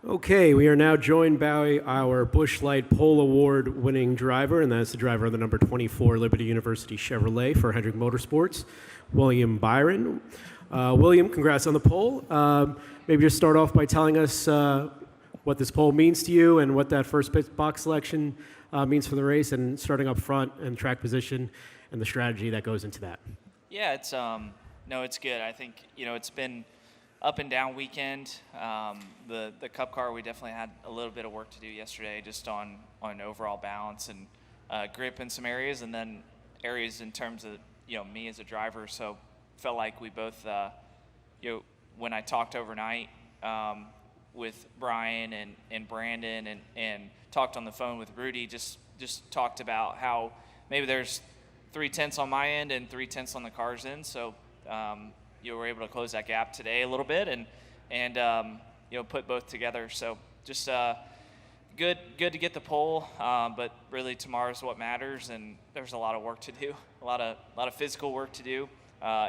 Okay, we are now joined by our Busch Light Pole Award winning driver, and that's the driver of the number 24 Liberty University Chevrolet for Hendrick Motorsports, William Byron. William, congrats on the pole. Maybe just start off by telling us what this pole means to you and what that first pit box selection means for the race, and starting up front and track position and the strategy that goes into that. Yeah, it's it's good. I think it's been up and down weekend. The Cup car, we definitely had a little bit of work to do yesterday, just on overall balance and grip in some areas, and then areas in terms of me as a driver. So felt like we both when I talked overnight with Brian and Brandon and talked on the phone with Rudy, just talked about how maybe there's 3/10 on my end and 3/10 on the car's end. So you were able to close that gap today a little bit and put both together. So just good to get the pole, but really tomorrow's what matters, and there's a lot of work to do, a lot of physical work to do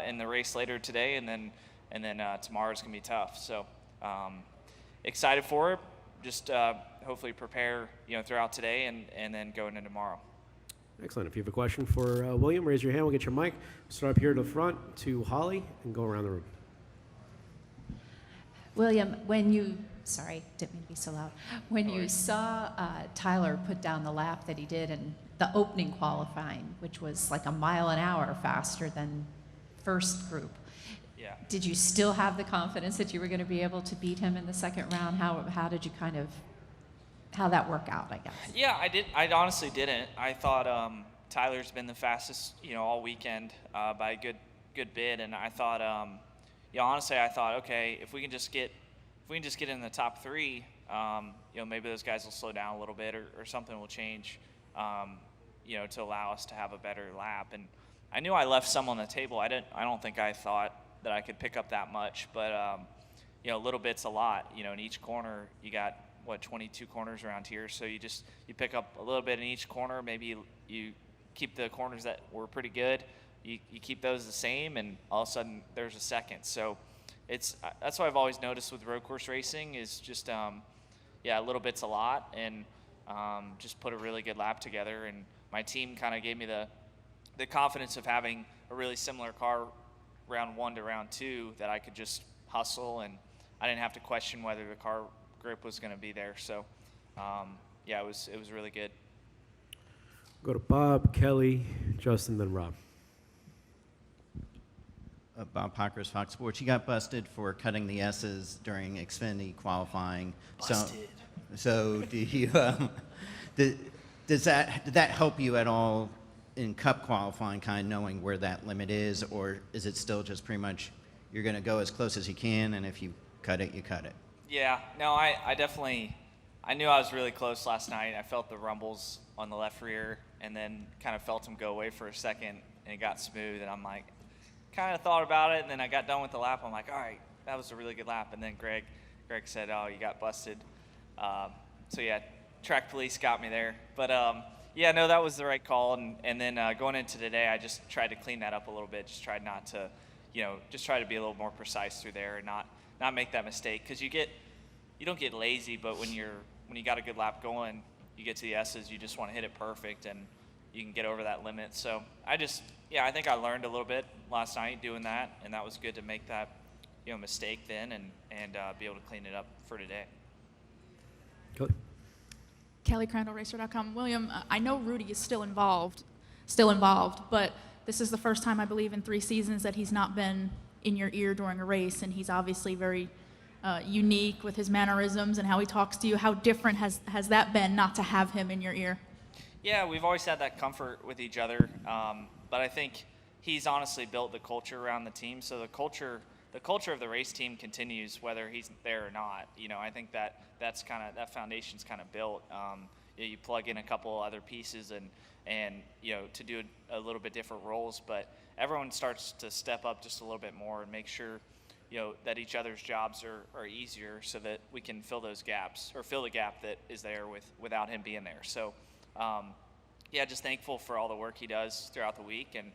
in the race later today, and then tomorrow's gonna be tough. So excited for it. Just hopefully prepare throughout today and then going into tomorrow. Excellent. If you have a question for William, raise your hand. We'll get your mic. Start up here to the front to Holly and go around the room. William, sorry, didn't mean to be so loud. When you saw Tyler put down the lap that he did in the opening qualifying, which was like a mile an hour faster than first group, yeah, did you still have the confidence that you were going to be able to beat him in the second round? How did you how'd that work out, I guess? Yeah, I did. I honestly didn't. I thought Tyler's been the fastest, all weekend by a good bit, and I thought, honestly, I thought, okay, if we can just get in the top three, maybe those guys will slow down a little bit, or something will change, to allow us to have a better lap. And I knew I left some on the table. I don't think I thought that I could pick up that much, but a little bit's a lot. In each corner, you got 22 corners around here, so you pick up a little bit in each corner. Maybe you keep the corners that were pretty good, you keep those the same, and all of a sudden there's a second. So that's what I've always noticed with road course racing is just a little bit's a lot, and just put a really good lap together. And my team kind of gave me the confidence of having a really similar car round one to round two, that I could just hustle, and I didn't have to question whether the car grip was going to be there. So it was really good. Go to Bob, Kelly, Justin, then Rob. Bob Pockers, Fox Sports. You got busted for cutting the S's during Xfinity qualifying. Busted. So do you did that help you at all in Cup qualifying, kind of knowing where that limit is, or is it still just pretty much you're going to go as close as you can, and if you cut it, you cut it? Yeah, no, I definitely, I knew I was really close last night. I felt the rumbles on the left rear, and then kind of felt them go away for a second, and it got smooth, and I'm like, kind of thought about it, and then I got done with the lap. I'm like, all right, that was a really good lap. And then Greg said, oh, you got busted. So yeah, track police got me there. But that was the right call. And then going into today, I just tried to clean that up a little bit. Just tried not to, just try to be a little more precise through there and not make that mistake. Because you don't get lazy, but when you got a good lap going, you get to the S's, you just want to hit it perfect, and you can get over that limit. So I think I learned a little bit last night doing that, and that was good to make that mistake then and be able to clean it up for today. Kelly Crandall, Racer.com. William, I know Rudy is still involved, but this is the first time, I believe, in 3 seasons that he's not been in your ear during a race, and he's obviously very unique with his mannerisms and how he talks to you. How different has that been not to have him in your ear? Yeah, we've always had that comfort with each other, but I think he's honestly built the culture around the team. So the culture of the race team continues whether he's there or not. I think that foundation's kind of built. You plug in a couple other pieces and to do a little bit different roles, but everyone starts to step up just a little bit more and make sure that each other's jobs are easier, so that we can fill those gaps, or fill the gap that is there without him being there. So just thankful for all the work he does throughout the week, and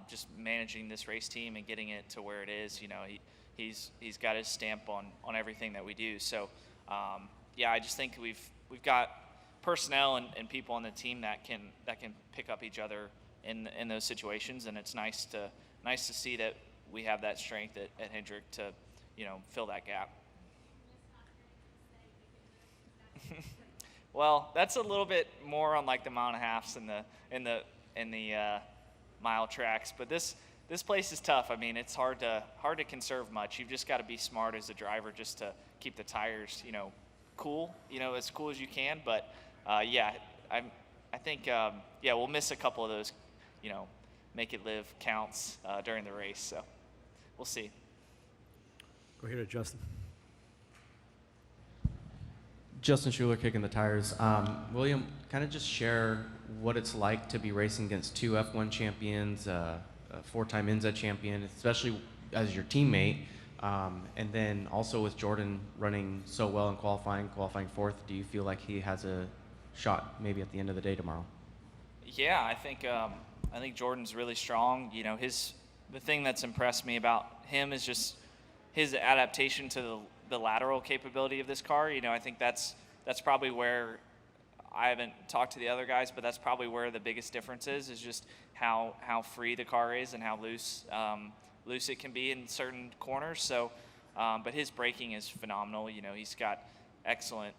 just managing this race team and getting it to where it is. He's got his stamp on everything that we do. So yeah, I just think we've got personnel and people on the team that can pick up each other in those situations, and it's nice to see that we have that strength at Hendrick to, fill that gap. Well, that's a little bit more on like the mile and a halves and the mile tracks, but this place is tough. I mean, it's hard to conserve much. You've just got to be smart as a driver just to keep the tires, cool, as cool as you can. But yeah, I think we'll miss a couple of those, make it live counts during the race. So we'll see. Go ahead, Justin. Justin Schuler kicking the tires. William, kind of just share what it's like to be racing against two F1 champions, a four-time NZ champion, especially as your teammate, and then also with Jordan running so well in qualifying fourth. Do you feel like he has a shot maybe at the end of the day tomorrow? Yeah, I think Jordan's really strong. The thing that's impressed me about him is just his adaptation to the lateral capability of this car. I think that's probably where I haven't talked to the other guys, but that's probably where the biggest difference is just how free the car is and how loose it can be in certain corners. So, but his braking is phenomenal. He's got excellent,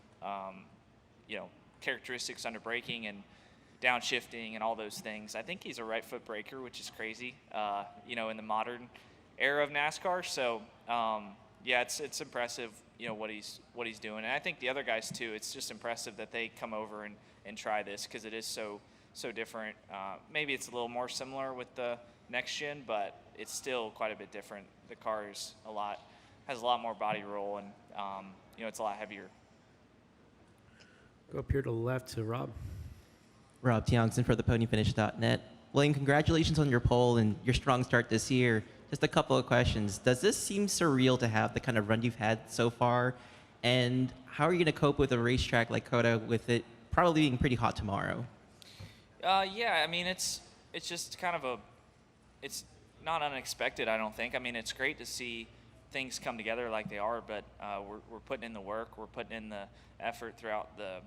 characteristics under braking and downshifting and all those things. I think he's a right foot braker, which is crazy, in the modern era of NASCAR. So, yeah, it's impressive, what he's doing. And I think the other guys too, it's just impressive that they come over and try this because it is so different. Maybe it's a little more similar with the next gen, but it's still quite a bit different. The car has a lot more body roll, and it's a lot heavier. Go up here to the left to Rob. Rob Tiongson for the ponyfinish.net. William, congratulations on your pole and your strong start this year. Just a couple of questions. Does this seem surreal to have the kind of run you've had so far? And how are you going to cope with a racetrack like COTA with it probably being pretty hot tomorrow? Yeah, I mean, it's just kind of it's not unexpected, I don't think. I mean, it's great to see things come together like they are, but we're putting in the work, we're putting in the effort throughout the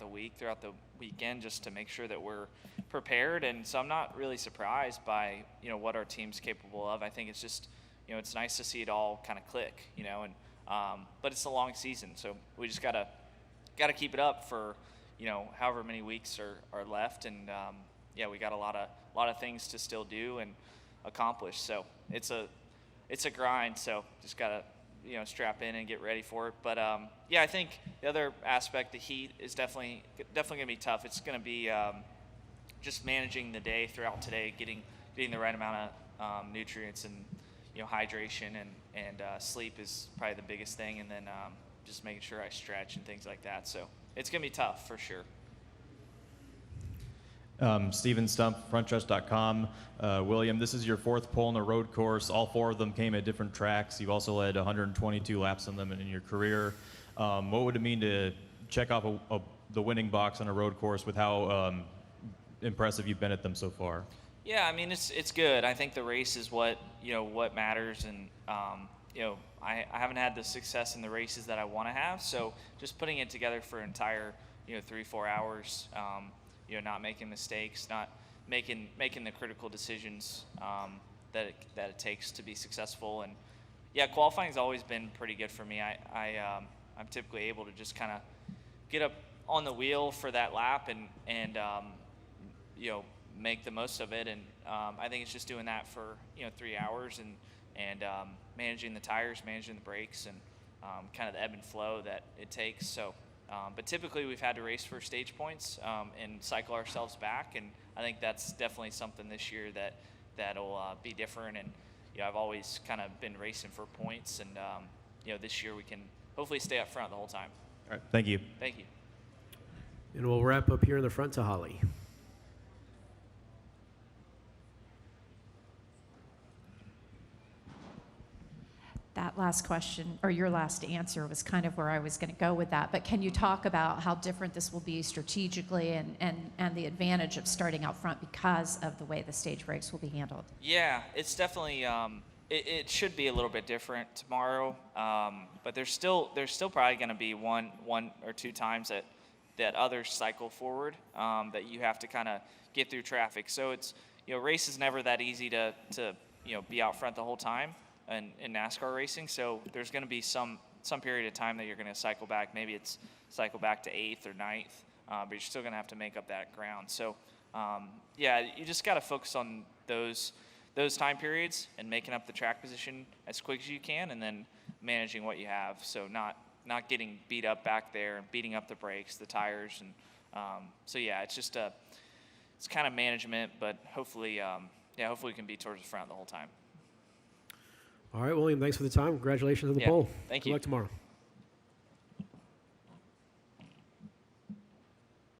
week, throughout the weekend, just to make sure that we're prepared. And so I'm not really surprised by what our team's capable of. I think it's just it's nice to see it all kind of click, and but it's a long season, so we just gotta keep it up for however many weeks are left. And yeah, we got a lot of things to still do and accomplish. So it's a grind. So just gotta strap in and get ready for it. But yeah, I think the other aspect, the heat, is definitely gonna be tough. It's gonna be just managing the day throughout today, getting the right amount of nutrients and hydration and sleep is probably the biggest thing, and then just making sure I stretch and things like that. So it's gonna be tough for sure. Steven Stump, frontstretch.com. William, this is your fourth pole in a road course. All four of them came at different tracks. You've also led 122 laps on them in your career. What would it mean to check off the winning box on a road course with how impressive you've been at them so far? Yeah, I mean, it's good. I think the race is what matters, and I haven't had the success in the races that I want to have. So just putting it together for an entire 3-4 hours. Not making mistakes, not making the critical decisions that it takes to be successful. And yeah, qualifying's always been pretty good for me. I'm typically able to just kind of get up on the wheel for that lap and make the most of it. And I think it's just doing that for 3 hours and managing the tires, managing the brakes, and kind of the ebb and flow that it takes. So. But typically we've had to race for stage points and cycle ourselves back, and I think that's definitely something this year that'll be different. And I've always kind of been racing for points, and this year we can hopefully stay up front the whole time. All right, thank you. Thank you. And we'll wrap up here in the front to Holly. That last question, or your last answer, was kind of where I was going to go with that. But can you talk about how different this will be strategically and the advantage of starting out front because of the way the stage breaks will be handled? Yeah, it's definitely it should be a little bit different tomorrow, but there's still probably going to be one or two times that others cycle forward, that you have to kind of get through traffic. So it's, race is never that easy to be out front the whole time in NASCAR racing. So there's going to be some period of time that you're going to cycle back. Maybe it's cycle back to 8th or 9th, but you're still going to have to make up that ground. So you just got to focus on those time periods and making up the track position as quick as you can, and then managing what you have. So not getting beat up back there and beating up the brakes, the tires, and it's just it's kind of management, but hopefully we can be towards the front the whole time. All right, William, thanks for the time. Congratulations on the pole. Thank Good you. luck tomorrow.